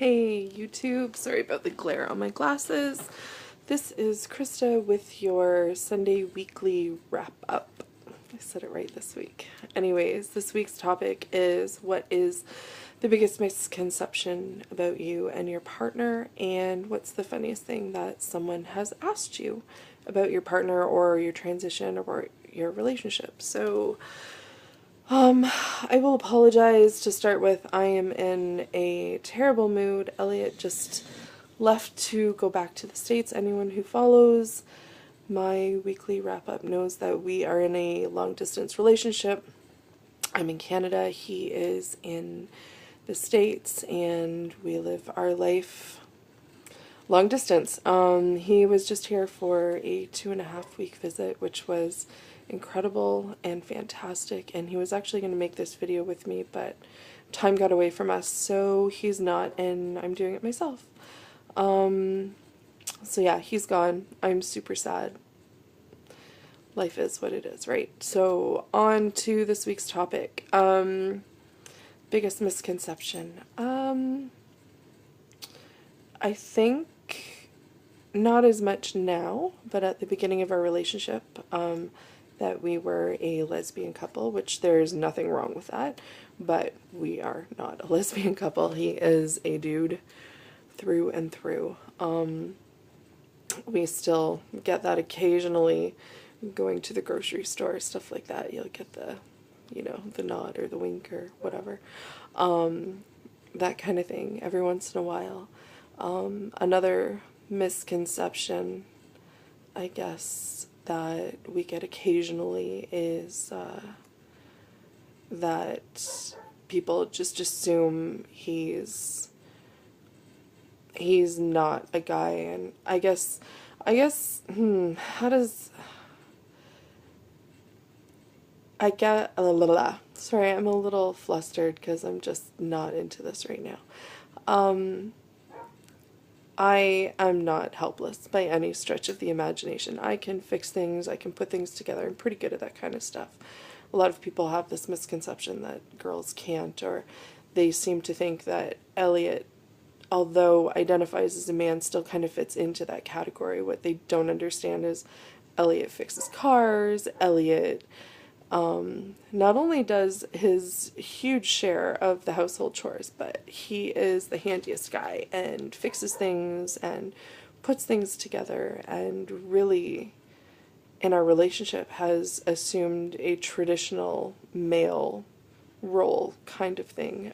Hey YouTube, sorry about the glare on my glasses. This is Krista with your Sunday weekly wrap up. I said it right this week. Anyways, this week's topic is what is the biggest misconception about you and your partner, and what's the funniest thing that someone has asked you about your partner or your transition or your relationship. So I will apologize to start with. I am in a terrible mood. Elliot just left to go back to the States. Anyone who follows my weekly wrap-up knows that we are in a long-distance relationship. I'm in Canada. He is in the States, and we live our life long distance. He was just here for a 2.5-week visit, which was incredible and fantastic, and he was actually going to make this video with me, but time got away from us, so he's not, and I'm doing it myself. So yeah, he's gone. I'm super sad. Life is what it is, right? So on to this week's topic. Biggest misconception. I think not as much now, but at the beginning of our relationship, that we were a lesbian couple, which there's nothing wrong with that, but we are not a lesbian couple. He is a dude through and through. We still get that occasionally going to the grocery store, stuff like that. You'll get the, the nod or the wink or whatever. That kind of thing every once in a while. Another misconception, I guess, that we get occasionally is that people just assume he's not a guy, and I guess how does I get sorry, I'm a little flustered because I'm just not into this right now. I am not helpless by any stretch of the imagination. I can fix things, I can put things together. I'm pretty good at that kind of stuff. A lot of people have this misconception that girls can't, or they seem to think that Elliot, although identifies as a man, still kind of fits into that category. What they don't understand is Elliot fixes cars. Elliot not only does his huge share of the household chores, but he is the handiest guy and fixes things and puts things together, and really in our relationship has assumed a traditional male role kind of thing.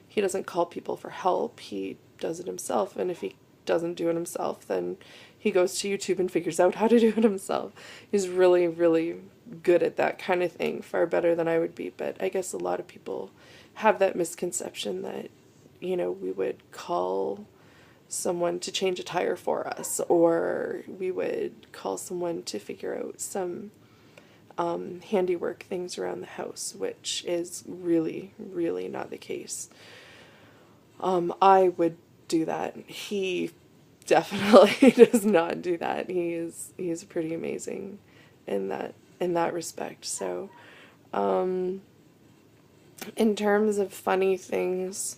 He doesn't call people for help, he does it himself, and if he doesn't do it himself, then he goes to YouTube and figures out how to do it himself. He's really, really good at that kind of thing, far better than I would be. But I guess a lot of people have that misconception that, we would call someone to change a tire for us, or we would call someone to figure out some handiwork things around the house, which is really, really not the case. I would do that. He definitely does not do that. He's pretty amazing in that respect. So in terms of funny things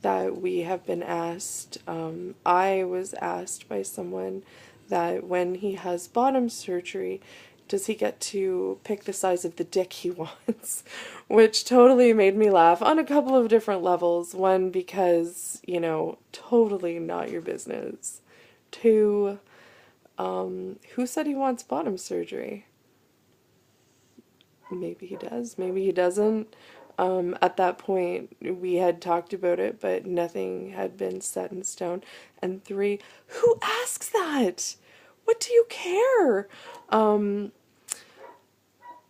that we have been asked, I was asked by someone that when he has bottom surgery, does he get to pick the size of the dick he wants? Which totally made me laugh on a couple of different levels. One, because, totally not your business. Two, who said he wants bottom surgery? Maybe he does, maybe he doesn't. At that point, we had talked about it, but nothing had been set in stone. And three, who asks that? What do you care?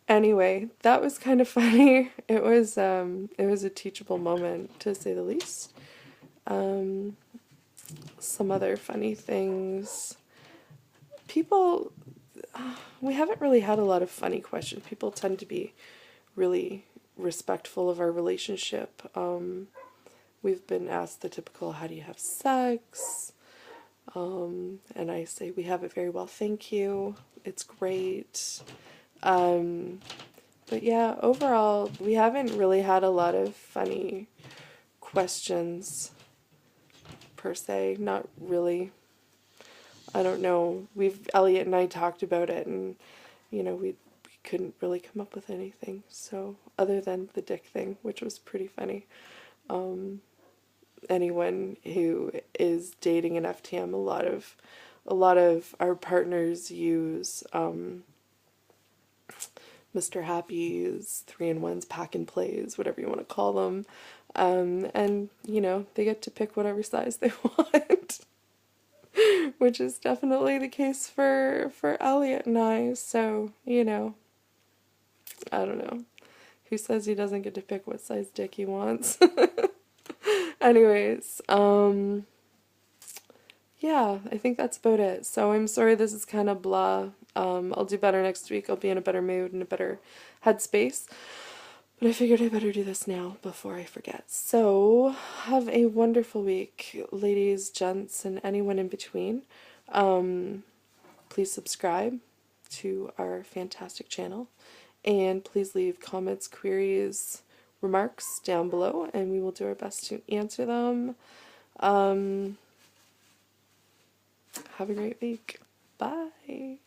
Anyway, that was kind of funny. It was a teachable moment, to say the least. Some other funny things. People, we haven't really had a lot of funny questions. People tend to be really respectful of our relationship. We've been asked the typical, how do you have sex? And I say, we have it very well, thank you. It's great. But yeah, overall, we haven't really had a lot of funny questions per se. Not really. I don't know. Elliot and I talked about it, and, we couldn't really come up with anything. So, other than the dick thing, which was pretty funny. Anyone who is dating an FTM, a lot of our partners use Mr. Happy's 3-in-1s, pack and plays, whatever you want to call them. And, they get to pick whatever size they want, which is definitely the case for Elliot and I. So, I don't know. Who says he doesn't get to pick what size dick he wants? Anyways, yeah, I think that's about it. So I'm sorry this is kind of blah. I'll do better next week. I'll be in a better mood and a better headspace. But I figured I better do this now before I forget. So have a wonderful week, ladies, gents, and anyone in between. Please subscribe to our fantastic channel. And please leave comments, queries, remarks down below, and we will do our best to answer them. Have a great week. Bye.